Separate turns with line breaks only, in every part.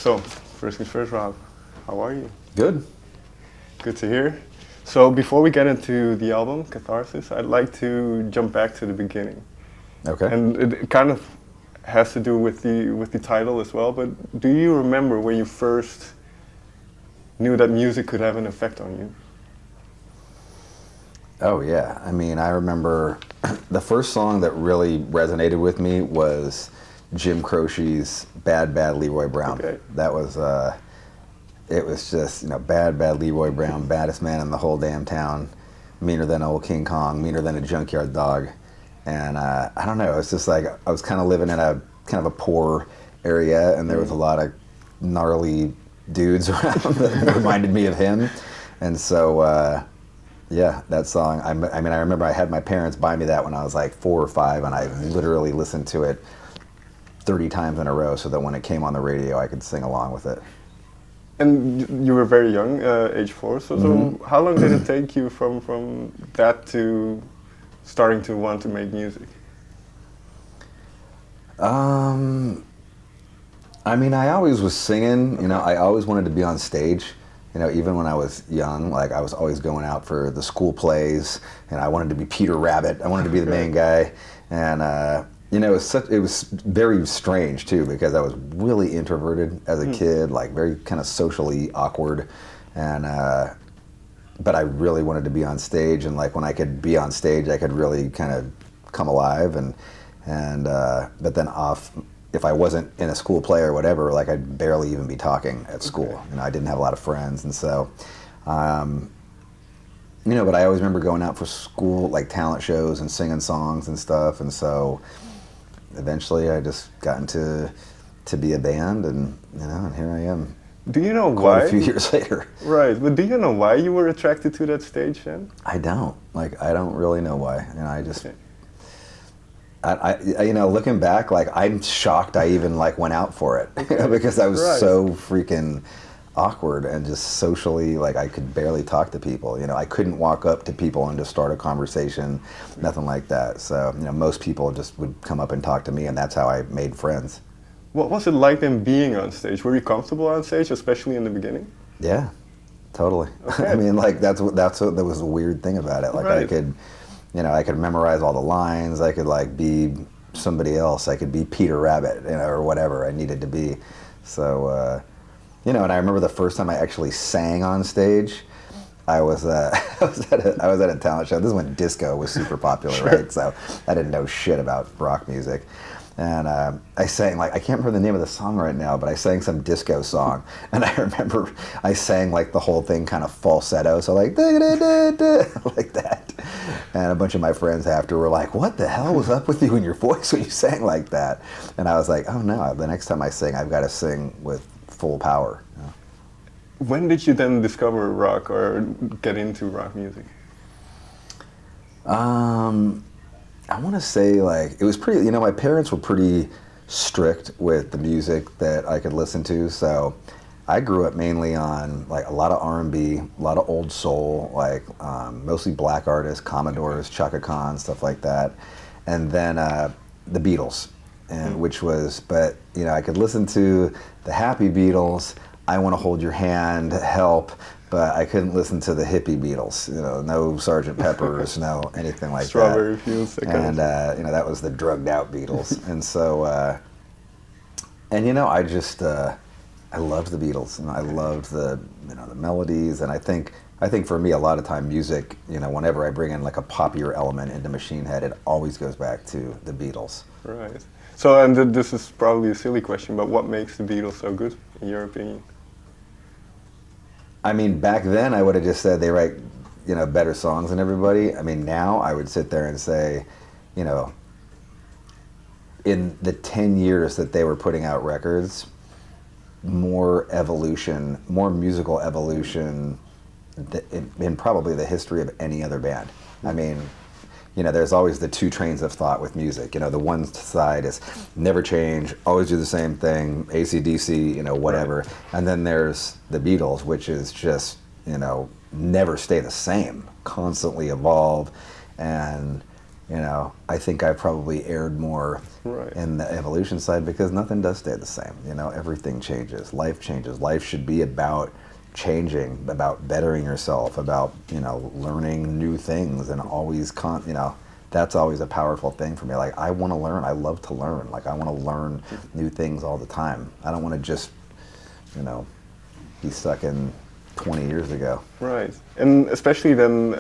So, first things first, Rob, how are you?
Good.
Good to hear. So, before we get into the album, Catharsis, I'd like to jump back to the beginning.
Okay.
And it kind of has to do with the title as well, but do you remember when you first knew that music could have an effect on you?
Oh yeah. I mean, I remember the first song that really resonated with me was Jim Croce's Bad Bad Leroy Brown.
Okay.
That was it was just, Bad Bad Leroy Brown, baddest man in the whole damn town, meaner than old King Kong, meaner than a junkyard dog. And I don't know, it's just like I was kind of living in a kind of a poor area, and there was a lot of gnarly dudes around that reminded me of him. And so yeah, that song, I mean, I remember I had my parents buy me that when I was like 4 or 5, and I literally listened to it 30 times in a row so that when it came on the radio I could sing along with it.
And you were very young, age 4, so how long did it take you from that to starting to want to make music?
I mean, I always was singing, I always wanted to be on stage. Even when I was young, like I was always going out for the school plays, and I wanted to be Peter Rabbit. I wanted to be the main guy, and it was very strange too, because I was really introverted as a kid, like very kind of socially awkward, and but I really wanted to be on stage, and like when I could be on stage, I could really kind of come alive, and but then if I wasn't in a school play or whatever, like I'd barely even be talking at school. I didn't have a lot of friends, and so, but I always remember going out for school, like talent shows and singing songs and stuff, and so eventually I just got into be a band, and and here I am.
Do you know
quite
why?
A few years later.
Right, but do you know why you were attracted to that stage then?
I don't. I don't really know why. I just. Okay. I looking back, like I'm shocked I even like went out for it because I was so freaking awkward and just socially, like I could barely talk to people. I couldn't walk up to people and just start a conversation, nothing like that. So most people just would come up and talk to me, and that's how I made friends.
What was it like then being on stage? Were you comfortable on stage, especially in the beginning?
Yeah, totally. Okay. I mean, like that was the weird thing about it. Like I could. I could memorize all the lines. I could like be somebody else. I could be Peter Rabbit, or whatever I needed to be. So, and I remember the first time I actually sang on stage. I was I was at a talent show. This is when disco was super popular, right? So I didn't know shit about rock music. And I sang, like, I can't remember the name of the song right now, but I sang some disco song. And I remember I sang, like, the whole thing kind of falsetto, so like, like that. And a bunch of my friends after were like, what the hell was up with you and your voice when you sang like that? And I was like, oh no, the next time I sing, I've got to sing with full power.
When did you then discover rock or get into rock music?
I want to say, like, it was pretty, my parents were pretty strict with the music that I could listen to, so I grew up mainly on, like, a lot of R&B, a lot of old soul, like, mostly black artists, Commodores, Chaka Khan, stuff like that, and then the Beatles, and which was, but, I could listen to the happy Beatles, I Want to Hold Your Hand, Help, but I couldn't listen to the hippie Beatles, no Sgt. Pepper's, no anything like
Strawberry
that.
Fields.
And, that was the drugged out Beatles. And so, I just, I loved the Beatles, and I loved the melodies, and I think for me, a lot of time music, whenever I bring in like a poppier element into Machine Head, it always goes back to the Beatles.
Right. So, and this is probably a silly question, but what makes the Beatles so good, in your opinion?
I mean, back then I would have just said they write, better songs than everybody. I mean, now I would sit there and say, in the 10 years that they were putting out records, more musical evolution in probably the history of any other band. I mean, there's always the two trains of thought with music. The one side is never change, always do the same thing, AC/DC, whatever. Right. And then there's the Beatles, which is just, never stay the same, constantly evolve. And You know, I think I probably erred more in the evolution side because nothing does stay the same. You know, everything changes. Life changes. Life should be about changing, about bettering yourself, about, you know, learning new things, and always, you know, that's always a powerful thing for me. Like, I want to learn. I love to learn. Like, I want to learn new things all the time. I don't want to just, you know, be stuck in 20 years ago.
Right. And especially then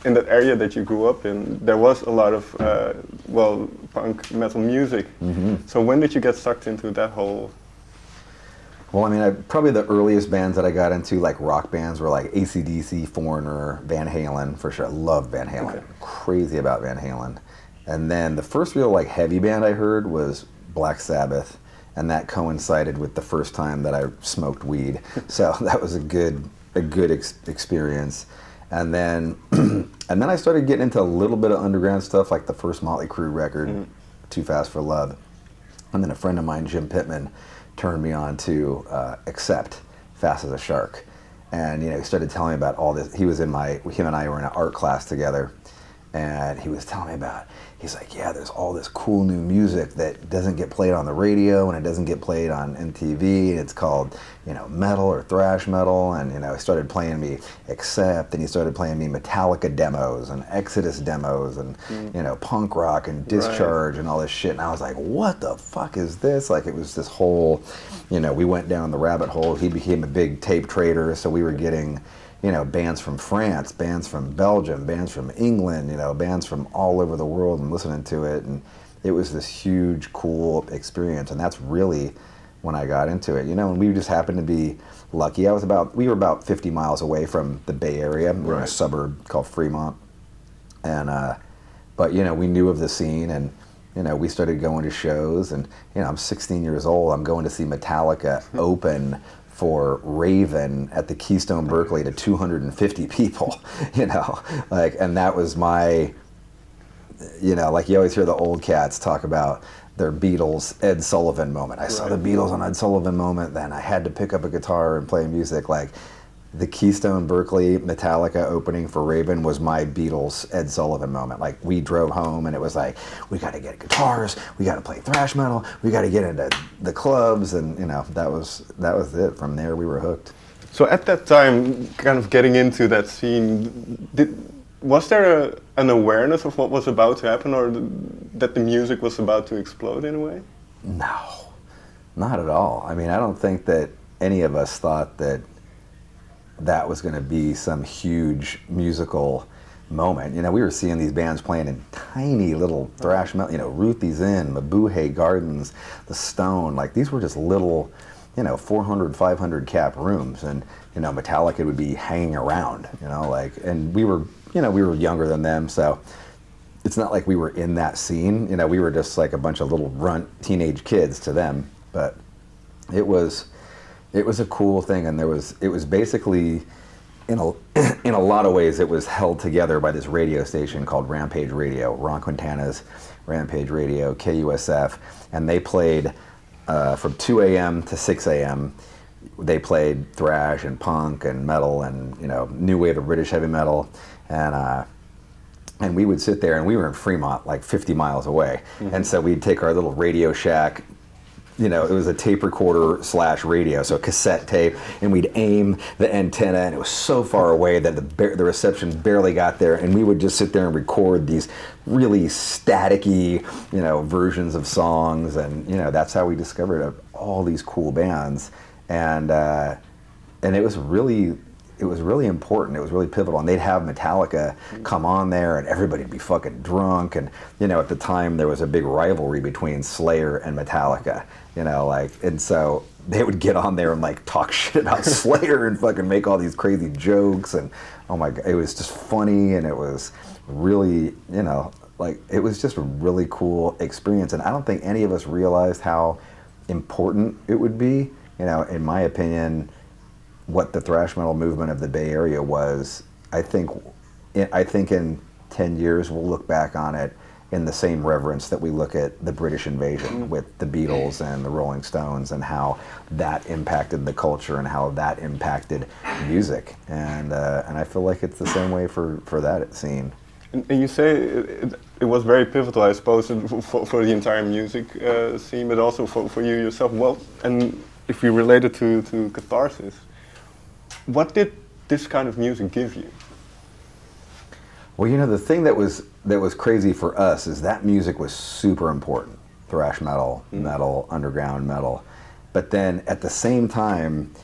in that area that you grew up in, there was a lot of, well, punk metal music. So when did you get sucked into that whole...
Well, I mean, probably the earliest bands that I got into, like rock bands, were like AC/DC, Foreigner, Van Halen, for sure. I love Van Halen.
Okay.
Crazy about Van Halen. And then the first real like heavy band I heard was Black Sabbath, and that coincided with the first time that I smoked weed. So that was a good experience. And then I started getting into a little bit of underground stuff, like the first Motley Crue record, Too Fast for Love. And then a friend of mine, Jim Pittman, turned me on to Accept, Fast as a Shark. And, you know, he started telling me about all this. Him and I were in an art class together, and he was telling me about, he's like, yeah, there's all this cool new music that doesn't get played on the radio and it doesn't get played on MTV. It's called, you know, metal or thrash metal. And, you know, he started playing me Accept, and he started playing me Metallica demos and Exodus demos and, you know, punk rock and Discharge and all this shit. And I was like, what the fuck is this? Like, it was this whole, you know, we went down the rabbit hole. He became a big tape trader, so we were getting, you know, bands from France, bands from Belgium, bands from England, you know, bands from all over the world, and listening to it. And it was this huge, cool experience. And that's really when I got into it, you know, and we just happened to be lucky. We were about 50 miles away from the Bay Area. We were in a suburb called Fremont. And, but, you know, we knew of the scene, and, you know, we started going to shows, and, you know, I'm 16 years old. I'm going to see Metallica open for Raven at the Keystone Berkeley to 250 people, you know, like, and that was my, you know, like you always hear the old cats talk about their Beatles Ed Sullivan moment. I saw the Beatles on Ed Sullivan moment, then I had to pick up a guitar and play music. Like, the Keystone Berkeley Metallica opening for Raven was my Beatles Ed Sullivan moment. Like, we drove home and it was like, we got to get guitars, we got to play thrash metal, we got to get into the clubs, and, you know, that was it. From there we were hooked.
So at that time, kind of getting into that scene, was there an awareness of what was about to happen, or that the music was about to explode in a way?
No, not at all. I mean, I don't think that any of us thought that was going to be some huge musical moment. You know, we were seeing these bands playing in tiny little thrash metal, you know, Ruthie's Inn, Mabuhay Gardens, The Stone. Like, these were just little, you know, 400, 500 cap rooms, and, you know, Metallica would be hanging around, you know, like, and we were, you know, we were younger than them, so it's not like we were in that scene. You know, we were just like a bunch of little runt teenage kids to them. But it was a cool thing, and it was basically, in a lot of ways, it was held together by this radio station called Rampage Radio, Ron Quintana's Rampage Radio, KUSF, and they played from 2 a.m. to 6 a.m. They played thrash and punk and metal and, you know, new wave of British heavy metal, and we would sit there, and we were in Fremont, like 50 miles away, and so we'd take our little Radio Shack. You know, it was a tape recorder / radio, so cassette tape, and we'd aim the antenna, and it was so far away that the reception barely got there, and we would just sit there and record these really staticky, you know, versions of songs, and, you know, that's how we discovered all these cool bands, and it was really important. It was really pivotal, and they'd have Metallica come on there, and everybody'd be fucking drunk, and, you know, at the time there was a big rivalry between Slayer and Metallica, you know, like, and so they would get on there and, like, talk shit about Slayer and fucking make all these crazy jokes, and, oh my God, it was just funny, and it was really, you know, like, it was just a really cool experience, and I don't think any of us realized how important it would be. You know, in my opinion, what the thrash metal movement of the Bay Area was, I think in 10 years we'll look back on it in the same reverence that we look at the British invasion with the Beatles and the Rolling Stones, and how that impacted the culture and how that impacted music. And I feel like it's the same way for that scene.
And you say it was very pivotal, I suppose, for the entire music scene, but also for you yourself. Well, and if you relate it to Catharsis, what did this kind of music give you?
Well, you know, the thing that was crazy for us is that music was super important. Thrash metal, metal, underground metal. But then at the same time,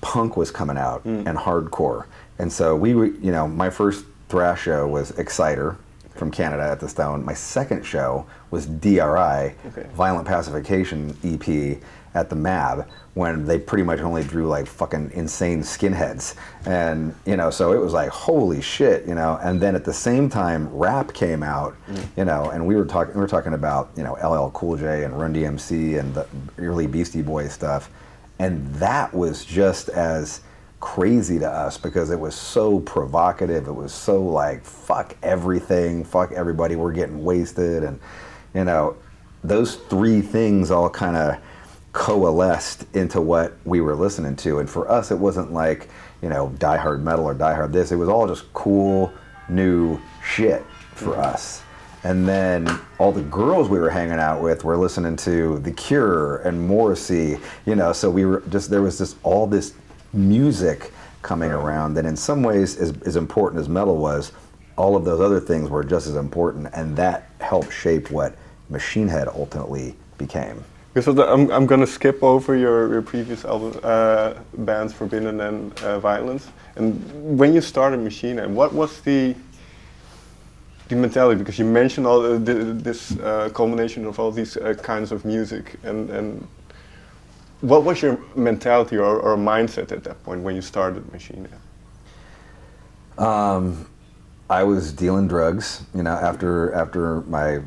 punk was coming out and hardcore. And so we were, you know, my first thrash show was Exciter from Canada at the Stone. My second show was DRI, Violent Pacification EP at the MAB, when they pretty much only drew like fucking insane skinheads. And, you know, so it was like, holy shit, you know. And then at the same time, rap came out, you know, and we were talking about, you know, LL Cool J and Run DMC and the early Beastie Boys stuff. And that was just as crazy to us because it was so provocative. It was so like, fuck everything, fuck everybody, we're getting wasted. And, you know, those three things all kind of coalesced into what we were listening to. And for us, it wasn't like, you know, Die Hard metal or Die Hard this. It was all just cool, new shit for us. And then all the girls we were hanging out with were listening to The Cure and Morrissey, you know, so we were just, there was just all this music coming around that in some ways, as important as metal was, all of those other things were just as important, and that helped shape what Machine Head ultimately became.
So I'm going to skip over your previous album, bands, Forbidden and Violence. And when you started Machine Head, what was the mentality? Because you mentioned all this culmination of all these kinds of music, and what was your mentality or mindset at that point when you started Machine Head?
I was dealing drugs, you know, after my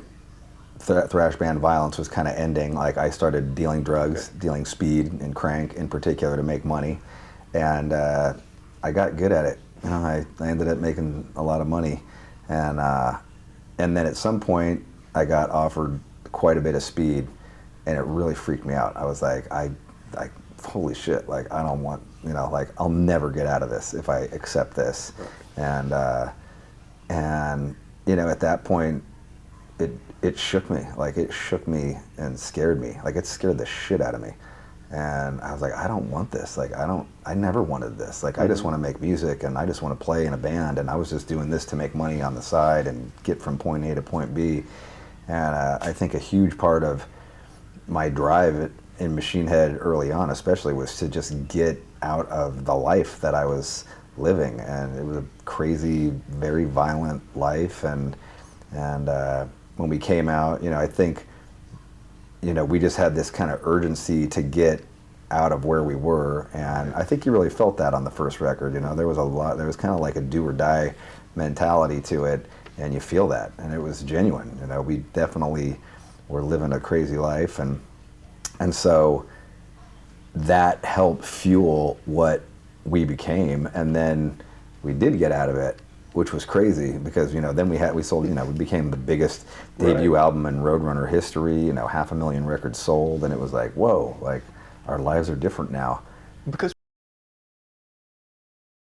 thrash band Violence was kind of ending. Like, I started dealing drugs, dealing speed and crank in particular to make money, and I got good at it. You know, I ended up making a lot of money, and then at some point I got offered quite a bit of speed, and it really freaked me out. I was like, holy shit! Like, I don't want, you know, like, I'll never get out of this if I accept this, and you know, at that point, it shook me. Like, it shook me and scared me. Like, it scared the shit out of me. And I was like, I don't want this. Like, I never wanted this. Like, I just want to make music, and I just want to play in a band, and I was just doing this to make money on the side and get from point A to point B. And I think a huge part of my drive in Machine Head early on especially was to just get out of the life that I was living. And it was a crazy, very violent life. And when we came out, you know, I think, you know, we just had this kind of urgency to get out of where we were, and I think you really felt that on the first record. You know, there was kind of like a do or die mentality to it, and you feel that, and it was genuine. You know, we definitely were living a crazy life, and so that helped fuel what we became, and then we did get out of it, which was crazy because, you know, then we sold, you know, we became the biggest debut album in Roadrunner history, you know, 500,000 records sold, and it was like, whoa, like, our lives are different now.
Because